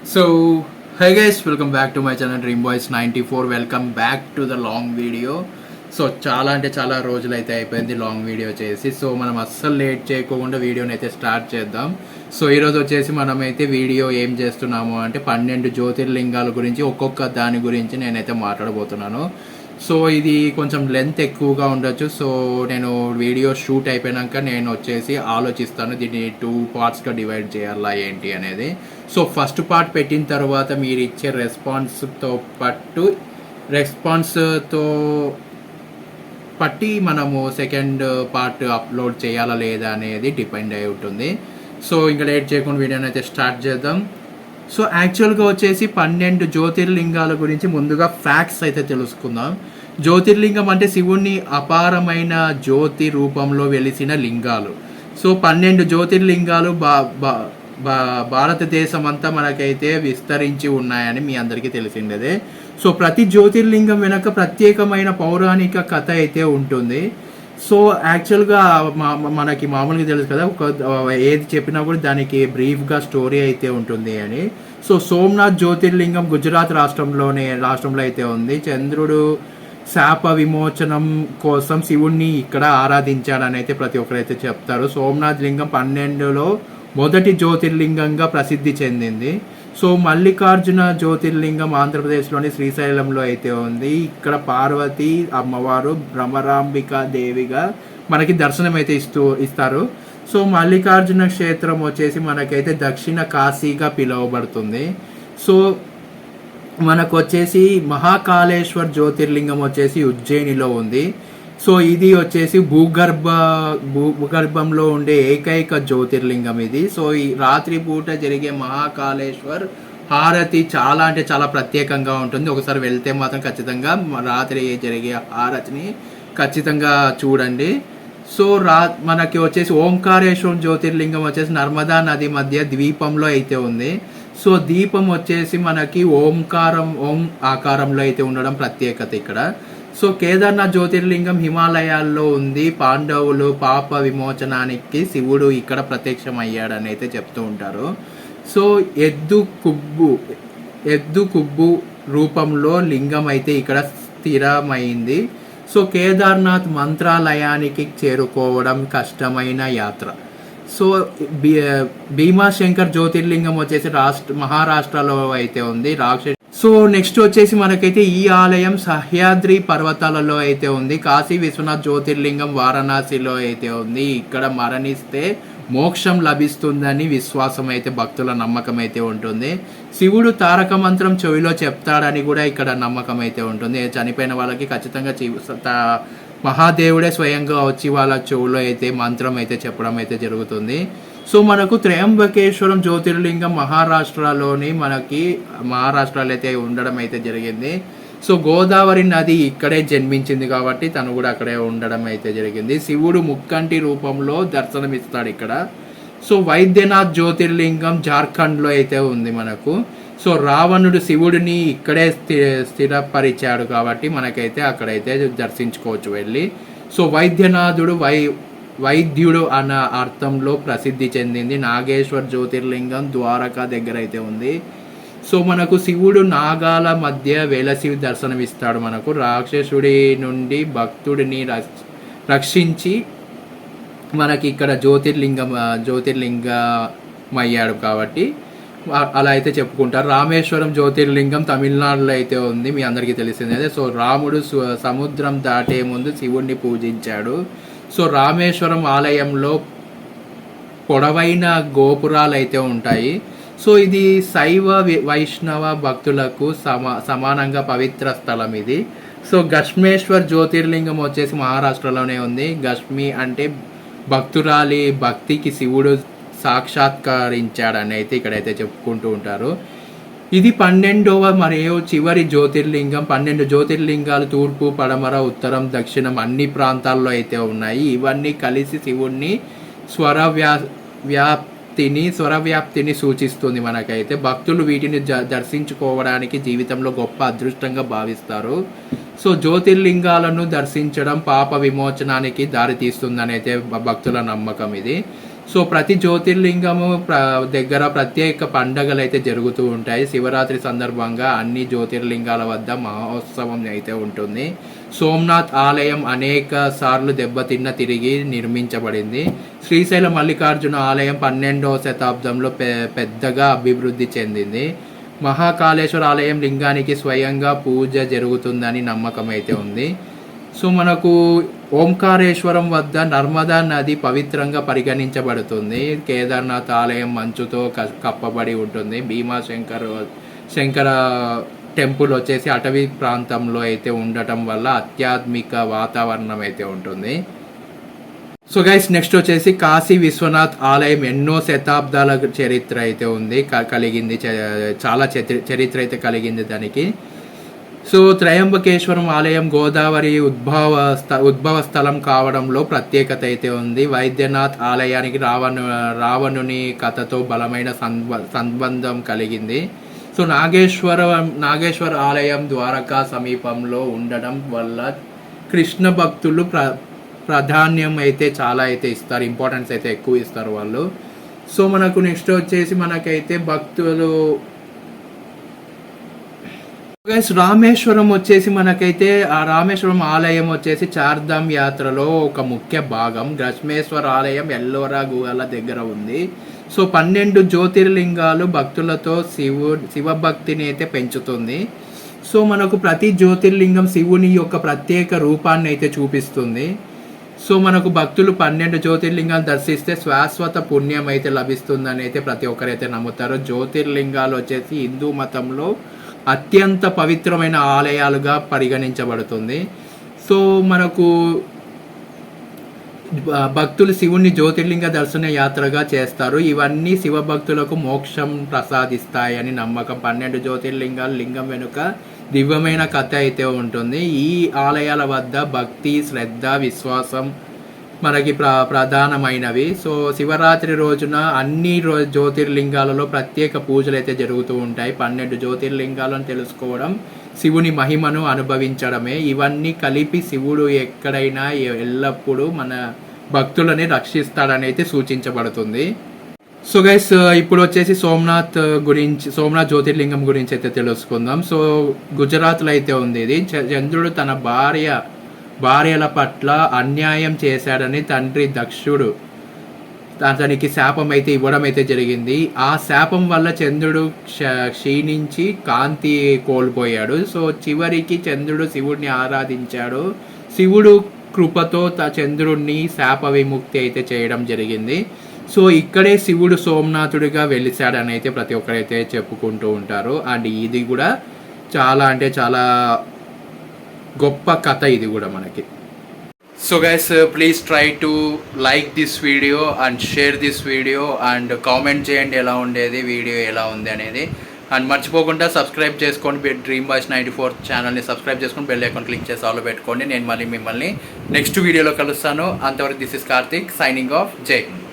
So, hi guys, welcome back to my channel Dream Boys 94. Welcome back to the long video. So చాలా అంటే చాలా రోజులు అయితే అయిపోయింది లాంగ్ వీడియో చేసి. సో మనం అస్సలు లేట్ చేయకుండా వీడియోని అయితే స్టార్ట్ చేద్దాం. సో ఈరోజు వచ్చేసి మనమైతే వీడియో ఏం చేస్తున్నాము అంటే 12 జ్యోతిర్లింగాల గురించి ఒక్కొక్క దాని గురించి నేనైతే మాట్లాడబోతున్నాను. సో ఇది కొంచెం లెంత్ ఎక్కువగా ఉండొచ్చు. సో నేను వీడియో షూట్ అయిపోయాక నేను వచ్చేసి ఆలోచిస్తాను దీన్ని 2 పార్ట్స్గా డివైడ్ చేయాలా ఏంటి అనేది. సో ఫస్ట్ పార్ట్ పెట్టిన తర్వాత మీరు ఇచ్చే రెస్పాన్స్తో పట్టి మనము సెకండ్ పార్ట్ అప్లోడ్ చేయాలా లేదా అనేది డిపెండ్ అయి ఉంటుంది. సో ఇంకా లేట్ చేయకుండా వీడియోని అయితే స్టార్ట్ చేద్దాం. సో యాక్చువల్గా వచ్చేసి 12 జ్యోతిర్లింగాల గురించి ముందుగా ఫ్యాక్ట్స్ అయితే తెలుసుకుందాం. జ్యోతిర్లింగం అంటే శివుణ్ణి అపారమైన జ్యోతి రూపంలో వెలిసిన లింగాలు. సో 12 జ్యోతిర్లింగాలు భారతదేశం అంతా మనకైతే విస్తరించి ఉన్నాయని మీ అందరికీ తెలిసిందే. సో ప్రతి జ్యోతిర్లింగం వెనక ప్రత్యేకమైన పౌరాణిక కథ అయితే ఉంటుంది. సో యాక్చువల్గా మనకి మామూలుగా తెలుసు కదా, ఒక ఏది చెప్పినా కూడా దానికి బ్రీఫ్గా స్టోరీ అయితే ఉంటుంది అని. సో సోమనాథ్ జ్యోతిర్లింగం గుజరాత్ రాష్ట్రంలో అయితే ఉంది. చంద్రుడు శాప విమోచనం కోసం శివుణ్ణి ఇక్కడ ఆరాధించాడని అయితే ప్రతి ఒక్కరైతే చెప్తారు. సోమనాథ్ లింగం 12లో మొదటి జ్యోతిర్లింగంగా ప్రసిద్ధి చెందింది. సో మల్లికార్జున జ్యోతిర్లింగం ఆంధ్రప్రదేశ్లోని శ్రీశైలంలో అయితే ఉంది. ఇక్కడ పార్వతి అమ్మవారు భ్రమరాంబిక దేవిగా మనకి దర్శనం అయితే ఇస్తారు. సో మల్లికార్జున క్షేత్రం వచ్చేసి మనకైతే దక్షిణ కాశీగా పిలువబడుతుంది. సో మనకు వచ్చేసి మహాకాళేశ్వర్ జ్యోతిర్లింగం వచ్చేసి ఉజ్జయినిలో ఉంది. సో ఇది వచ్చేసి భూగర్భంలో ఉండే ఏకైక జ్యోతిర్లింగం ఇది. సో ఈ రాత్రి పూట జరిగే మహాకాళేశ్వర్ హారతి చాలా అంటే చాలా ప్రత్యేకంగా ఉంటుంది. ఒకసారి వెళ్తే మాత్రం ఖచ్చితంగా రాత్రి జరిగే హారతిని ఖచ్చితంగా చూడండి. సో మనకి వచ్చేసి ఓంకారేశ్వరం జ్యోతిర్లింగం వచ్చేసి నర్మదా నది మధ్య ద్వీపంలో అయితే ఉంది. సో దీపం వచ్చేసి మనకి ఓం ఆకారంలో అయితే ఉండడం ప్రత్యేకత ఇక్కడ. సో కేదార్నాథ్ జ్యోతిర్లింగం హిమాలయాల్లో ఉంది. పాండవులు పాప విమోచనానికి శివుడు ఇక్కడ ప్రత్యక్షమయ్యాడని అయితే చెప్తూ ఉంటారు. సో ఎద్దు కుబ్బు రూపంలో లింగం అయితే ఇక్కడ స్థిరమైంది. సో కేదార్నాథ్ మంత్రాలయానికి చేరుకోవడం కష్టమైన యాత్ర. సో భీమాశంకర్ జ్యోతిర్లింగం వచ్చేసి మహారాష్ట్రలో అయితే ఉంది. సో నెక్స్ట్ వచ్చేసి మనకైతే ఈ ఆలయం సహ్యాద్రి పర్వతాలలో అయితే ఉంది. కాశీ విశ్వనాథ్ జ్యోతిర్లింగం వారణాసిలో అయితే ఉంది. ఇక్కడ మరణిస్తే మోక్షం లభిస్తుందని విశ్వాసం అయితే భక్తుల నమ్మకం అయితే ఉంటుంది. శివుడు తారక మంత్రం చెవిలో చెప్తాడని కూడా ఇక్కడ నమ్మకం అయితే ఉంటుంది. చనిపోయిన వాళ్ళకి ఖచ్చితంగా మహాదేవుడే స్వయంగా వచ్చి వాళ్ళ చెవులో అయితే మంత్రం అయితే చెప్పడం అయితే జరుగుతుంది. సో మనకు త్రయంబకేశ్వరం జ్యోతిర్లింగం మహారాష్ట్రలో అయితే ఉండడం అయితే జరిగింది. సో గోదావరి నది ఇక్కడే జన్మించింది కాబట్టి తను కూడా అక్కడే ఉండడం అయితే జరిగింది. శివుడు ముక్కంటి రూపంలో దర్శనమిస్తాడు ఇక్కడ. సో వైద్యనాథ్ జ్యోతిర్లింగం జార్ఖండ్లో అయితే ఉంది మనకు. సో రావణుడు శివుడిని ఇక్కడే స్థిరపరిచాడు కాబట్టి మనకైతే అక్కడైతే దర్శించుకోవచ్చు వెళ్ళి. సో వైద్యుడు అన్న అర్థంలో ప్రసిద్ధి చెందింది. నాగేశ్వర్ జ్యోతిర్లింగం ద్వారకా దగ్గర అయితే ఉంది. సో మనకు శివుడు నాగాల మధ్య వెలసి దర్శనమిస్తాడు. మనకు రాక్షసుడి నుండి భక్తుడిని రక్షించి మనకి ఇక్కడ జ్యోతిర్లింగమయ్యాడు కాబట్టి అలా అయితే చెప్పుకుంటారు. రామేశ్వరం జ్యోతిర్లింగం తమిళనాడులో అయితే ఉంది, మీ అందరికీ తెలిసిందే. సో రాముడు సముద్రం దాటే ముందు శివుణ్ణి పూజించాడు. సో రామేశ్వరం ఆలయంలో పొడవైన గోపురాలు అయితే ఉంటాయి. సో ఇది శైవ వైష్ణవ భక్తులకు సమానంగా పవిత్ర స్థలం ఇది. సో గష్మేశ్వర్ జ్యోతిర్లింగం వచ్చేసి మహారాష్ట్రలోనే ఉంది. గష్మి అంటే భక్తురాలి భక్తికి శివుడు సాక్షాత్కరించాడని అయితే ఇక్కడైతే చెప్పుకుంటూ ఉంటారు. ఇది 12వ మరియు చివరి జ్యోతిర్లింగం. 12 జ్యోతిర్లింగాలు తూర్పు, పడమర, ఉత్తరం, దక్షిణం అన్ని ప్రాంతాల్లో అయితే ఉన్నాయి. ఇవన్నీ కలిసి శివుణ్ణి స్వరవ్యాప్తిని సూచిస్తుంది మనకైతే. భక్తులు వీటిని దర్శించుకోవడానికి జీవితంలో గొప్ప అదృష్టంగా భావిస్తారు. సో జ్యోతిర్లింగాలను దర్శించడం పాప విమోచనానికి దారితీస్తుందని అయితే భక్తుల నమ్మకం ఇది. సో ప్రతి జ్యోతిర్లింగము దగ్గర ప్రత్యేక పండగలు అయితే జరుగుతూ ఉంటాయి. శివరాత్రి సందర్భంగా అన్ని జ్యోతిర్లింగాల వద్ద మహోత్సవం అయితే ఉంటుంది. సోమనాథ్ ఆలయం అనేక సార్లు దెబ్బతిన్న తిరిగి నిర్మించబడింది. శ్రీశైల మల్లికార్జున ఆలయం 12వ శతాబ్దంలో పెద్దగా అభివృద్ధి చెందింది. మహాకాళేశ్వర ఆలయం లింగానికి స్వయంగా పూజ జరుగుతుందని నమ్మకం అయితే ఉంది. సో మనకు ఓంకారేశ్వరం వద్ద నర్మదా నది పవిత్రంగా పరిగణించబడుతుంది. కేదార్నాథ్ ఆలయం మంచుతో కప్పబడి ఉంటుంది. శంకర టెంపుల్ వచ్చేసి అటవీ ప్రాంతంలో అయితే ఉండటం వల్ల ఆధ్యాత్మిక వాతావరణం అయితే ఉంటుంది. సో గైస్ నెక్స్ట్ వచ్చేసి కాశీ విశ్వనాథ్ ఆలయం ఎన్నో శతాబ్దాల చరిత్ర అయితే ఉంది, కలిగింది, చాలా చరిత్ర అయితే కలిగింది దానికి. సో త్రయంబకేశ్వరం ఆలయం గోదావరి ఉద్భవ స్థలం కావడంలో ప్రత్యేకత అయితే ఉంది. వైద్యనాథ్ ఆలయానికి రావణుని కథతో బలమైన సంబంధం కలిగింది. సో నాగేశ్వర ఆలయం ద్వారకా సమీపంలో ఉండడం వల్ల కృష్ణ భక్తులు ప్రాధాన్యం అయితే చాలా అయితే ఇస్తారు, ఇంపార్టెన్స్ అయితే ఎక్కువ ఇస్తారు వాళ్ళు. సో మనకు నెక్స్ట్ వచ్చేసి మనకైతే భక్తులు రామేశ్వరం వచ్చేసి మనకైతే ఆ రామేశ్వరం ఆలయం వచ్చేసి చార్ధామ్ యాత్రలో ఒక ముఖ్య భాగం. గ్రష్మేశ్వర ఆలయం ఎల్లోరా గుహల దగ్గర ఉంది. సో 12 జ్యోతిర్లింగాలు భక్తులతో శివభక్తిని అయితే పెంచుతుంది. సో మనకు ప్రతి జ్యోతిర్లింగం శివుని యొక్క ప్రత్యేక రూపాన్ని అయితే చూపిస్తుంది. సో మనకు భక్తులు 12 జ్యోతిర్లింగాలు దర్శిస్తే శాశ్వత పుణ్యం అయితే లభిస్తుందని అయితే ప్రతి ఒక్కరైతే నమ్ముతారు. జ్యోతిర్లింగాలు వచ్చేసి హిందూ మతంలో అత్యంత పవిత్రమైన ఆలయాలుగా పరిగణించబడుతుంది. సో మనకు భక్తులు శివుని జ్యోతిర్లింగ దర్శన యాత్రగా చేస్తారు. ఇవన్నీ శివభక్తులకు మోక్షం ప్రసాదిస్తాయని నమ్మకం. 12 జ్యోతిర్లింగాలు లింగం వెనుక దివ్యమైన కథ అయితే ఉంటుంది. ఈ ఆలయాల వద్ద భక్తి, శ్రద్ధ, విశ్వాసం మనకి ప్రధానమైనవి. సో శివరాత్రి రోజున అన్ని జ్యోతిర్లింగాలలో ప్రత్యేక పూజలు అయితే జరుగుతూ ఉంటాయి. 12 జ్యోతిర్లింగాలను తెలుసుకోవడం శివుని మహిమను అనుభవించడమే. ఇవన్నీ కలిపి శివుడు ఎక్కడైనా ఎల్లప్పుడూ మన భక్తులని రక్షిస్తాడని అయితే సూచించబడుతుంది. సో గైస్ ఇప్పుడు వచ్చేసి సోమనాథ్ జ్యోతిర్లింగం గురించి అయితే తెలుసుకుందాం. సో గుజరాత్లో అయితే ఉంది ఇది. చంద్రుడు తన భార్యల పట్ల అన్యాయం చేశాడని తండ్రి దక్షుడు అతనికి శాపం అయితే ఇవ్వడం అయితే జరిగింది. ఆ శాపం వల్ల చంద్రుడు క్షీణించి కాంతి కోల్పోయాడు. సో చివరికి చంద్రుడు శివుడిని ఆరాధించాడు. శివుడు కృపతో చంద్రుడిని శాప విముక్తి అయితే చేయడం జరిగింది. సో ఇక్కడే శివుడు సోమనాథుడిగా వెలిశాడని అయితే ప్రతి ఒక్కరైతే చెప్పుకుంటూ ఉంటారు. అండ్ ఇది కూడా చాలా అంటే చాలా గొప్ప కథ ఇది కూడా మనకి. So guys please try to like this video and share this video and comment చేయండి ఎలా ఉండేది, వీడియో ఎలా ఉంది అనేది. అండ్ మర్చిపోకుండా సబ్స్క్రైబ్ చేసుకోండి. డ్రీమ్ బాయ్స్ 94 ఛానల్ని సబ్స్క్రైబ్ చేసుకొని బెల్ ఐకాన్ క్లిక్ చేసి ఆల్ పెట్టుకోండి. నేను మళ్ళీ మిమ్మల్ని నెక్స్ట్ వీడియోలో కలుస్తాను. అంతవరకు this is Karthik signing off. జై హింద్.